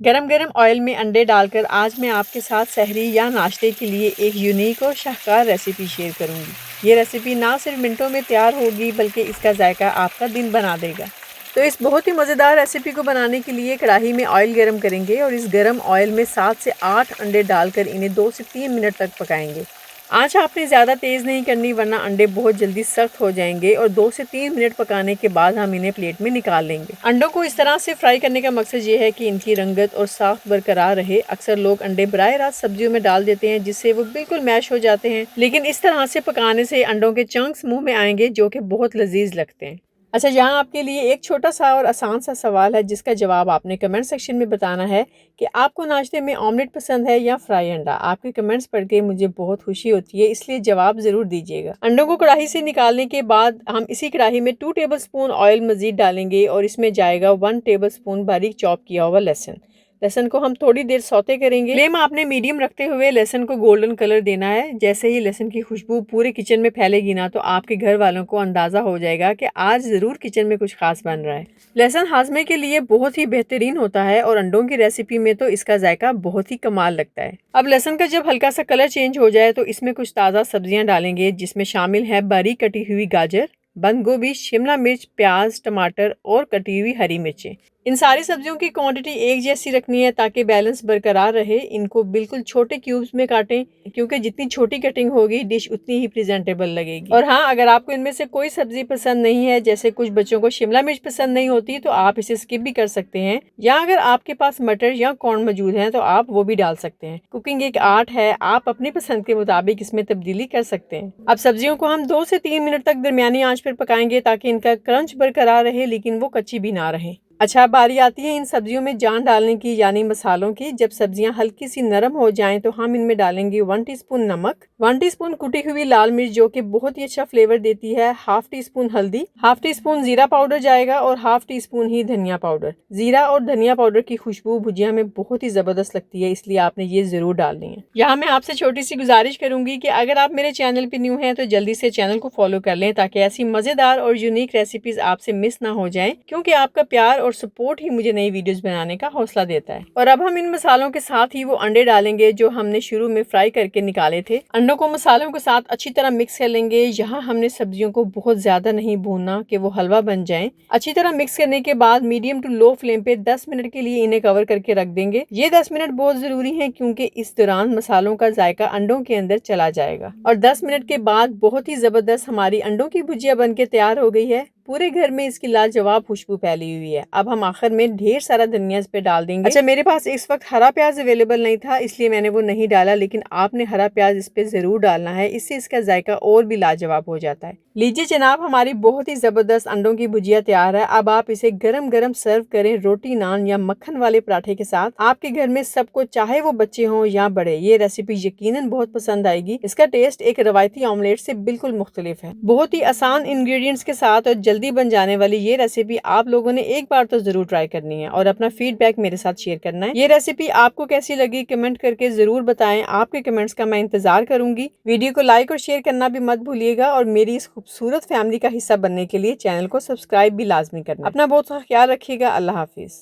गरम गरम ऑयल में अंडे डालकर आज मैं आपके साथ सहरी या नाश्ते के लिए एक यूनिक और शानदार रेसिपी शेयर करूंगी। ये रेसिपी ना सिर्फ मिनटों में तैयार होगी बल्कि इसका जायका आपका दिन बना देगा। तो इस बहुत ही मज़ेदार रेसिपी को बनाने के लिए कढ़ाई में ऑयल गरम करेंगे और इस गरम ऑयल में 7 से 8 अंडे डालकर इन्हें 2 से 3 मिनट तक पकाएंगे। आँच आपने ज़्यादा तेज़ नहीं करनी वरना अंडे बहुत जल्दी सख्त हो जाएंगे और 2 से 3 मिनट पकाने के बाद हम इन्हें प्लेट में निकाल लेंगे। अंडों को इस तरह से फ्राई करने का मकसद ये है कि इनकी रंगत और साफ बरकरार रहे। अक्सर लोग अंडे बराह रास्त सब्जियों में डाल देते हैं जिससे वो बिल्कुल मैश हो जाते हैं, लेकिन इस तरह से पकाने से अंडों के चंक्स मुँह में आएंगे जो कि बहुत लजीज लगते हैं। अच्छा, यहाँ आपके लिए एक छोटा सा और आसान सा सवाल है जिसका जवाब आपने कमेंट सेक्शन में बताना है कि आपको नाश्ते में ऑमलेट पसंद है या फ्राई अंडा। आपके कमेंट्स पढ़ के मुझे बहुत खुशी होती है, इसलिए जवाब ज़रूर दीजिएगा। अंडों को कढ़ाई से निकालने के बाद हम इसी कढ़ाई में 2 टेबलस्पून ऑयल मज़ीद डालेंगे और इसमें जाएगा 1 टेबलस्पून बारीक चॉप किया हुआ लहसुन। लहसुन को हम थोड़ी देर सौते करेंगे। फ्लेम आपने मीडियम रखते हुए लहसुन को गोल्डन कलर देना है। जैसे ही लहसुन की खुशबू पूरे किचन में फैलेगी ना, तो आपके घर वालों को अंदाज़ा हो जाएगा कि आज ज़रूर किचन में कुछ खास बन रहा है। लहसुन हाजमे के लिए बहुत ही बेहतरीन होता है और अंडों की रेसिपी में तो इसका जायका बहुत ही कमाल लगता है। अब लहसुन का जब हल्का सा कलर चेंज हो जाए तो इसमें कुछ ताज़ा सब्जियां डालेंगे जिसमें शामिल है बारीक कटी हुई गाजर, बंद गोभी, शिमला मिर्च, प्याज, टमाटर और कटी हुई हरी मिर्चें। इन सारी सब्जियों की क्वांटिटी एक जैसी रखनी है ताकि बैलेंस बरकरार रहे। इनको बिल्कुल छोटे क्यूब्स में काटें क्योंकि जितनी छोटी कटिंग होगी डिश उतनी ही प्रेजेंटेबल लगेगी। और हाँ, अगर आपको इनमें से कोई सब्जी पसंद नहीं है, जैसे कुछ बच्चों को शिमला मिर्च पसंद नहीं होती, तो आप इसे स्किप भी कर सकते हैं, या अगर आपके पास मटर या कॉर्न मौजूद हैं तो आप वो भी डाल सकते हैं। कुकिंग एक आर्ट है, आप अपनी पसंद के मुताबिक इसमें तब्दीली कर सकते हैं। अब सब्जियों को हम 2 से 3 मिनट तक दरमियानी आंच पर पकाएंगे ताकि इनका क्रंच बरकरार रहे लेकिन वो कच्ची भी ना रहे। अच्छा, बारी आती है इन सब्जियों में जान डालने की, यानी मसालों की। जब सब्जियां हल्की सी नरम हो जाएं तो हम इनमें डालेंगे 1 टीस्पून नमक, 1 टीस्पून कुटी हुई लाल मिर्च जो कि बहुत ही अच्छा फ्लेवर देती है, हाफ टी स्पून हल्दी, हाफ टी स्पून जीरा पाउडर जाएगा और हाफ टी स्पून ही धनिया पाउडर। जीरा और धनिया पाउडर की खुशबू भुजिया में बहुत ही जबरदस्त लगती है, इसलिए आपने ये जरूर डालनी है। यहाँ मैं आपसे छोटी सी गुजारिश करूंगी कि अगर आप मेरे चैनल पे न्यू हैं तो जल्दी से चैनल को फॉलो कर लें ताकि ऐसी मजेदार और यूनिक रेसिपीज आपसे मिस ना हो जाए, क्योंकि आपका प्यार और सपोर्ट ही मुझे नई वीडियोस बनाने का हौसला देता है। और अब हम इन मसालों के साथ ही वो अंडे डालेंगे जो हमने शुरू में फ्राई करके निकाले थे। अंडों को मसालों के साथ अच्छी तरह मिक्स कर लेंगे। यहाँ हमने सब्जियों को बहुत ज्यादा नहीं भूनना कि वो हलवा बन जाए। अच्छी तरह मिक्स करने के बाद मीडियम टू लो फ्लेम पे 10 मिनट के लिए इन्हें कवर करके रख देंगे। ये 10 मिनट बहुत जरूरी है क्योंकि इस दौरान मसालों का जायका अंडों के अंदर चला जाएगा। और 10 मिनट के बाद बहुत ही जबरदस्त हमारी अंडों की भुजिया बनके तैयार हो गई है। पूरे घर में इसकी लाजवाब खुशबू फैली हुई है। अब हम आखिर में ढेर सारा धनिया इस पे डाल देंगे। अच्छा, मेरे पास इस वक्त हरा प्याज अवेलेबल नहीं था इसलिए मैंने वो नहीं डाला, लेकिन आपने हरा प्याज इस पे जरूर डालना है, इससे इसका जायका और भी लाजवाब हो जाता है। लीजिए जनाब, हमारी बहुत ही जबरदस्त अंडों की भुजिया तैयार है। अब आप इसे गरम गरम सर्व करें रोटी, नान या मक्खन वाले पराठे के साथ। आपके घर में सबको, चाहे वो बच्चे हों या बड़े, ये रेसिपी यकीनन बहुत पसंद आएगी। इसका टेस्ट एक रवायती ऑमलेट से बिल्कुल मुख्तलिफ है। बहुत ही आसान इंग्रेडिएंट्स के साथ और जल्दी बन जाने वाली ये रेसिपी आप लोगों ने एक बार तो जरूर ट्राई करनी है और अपना फीडबैक मेरे साथ शेयर करना है। ये रेसिपी आपको कैसी लगी कमेंट करके जरूर बताएं। आपके कमेंट्स का मैं इंतजार करूंगी। वीडियो को लाइक और शेयर करना भी मत भूलिएगा और मेरी इस खूबसूरत फैमिली का हिस्सा बनने के लिए चैनल को सब्सक्राइब भी लाजमी करना। अपना बहुत सा ख्याल रखिएगा। अल्लाह हाफिज।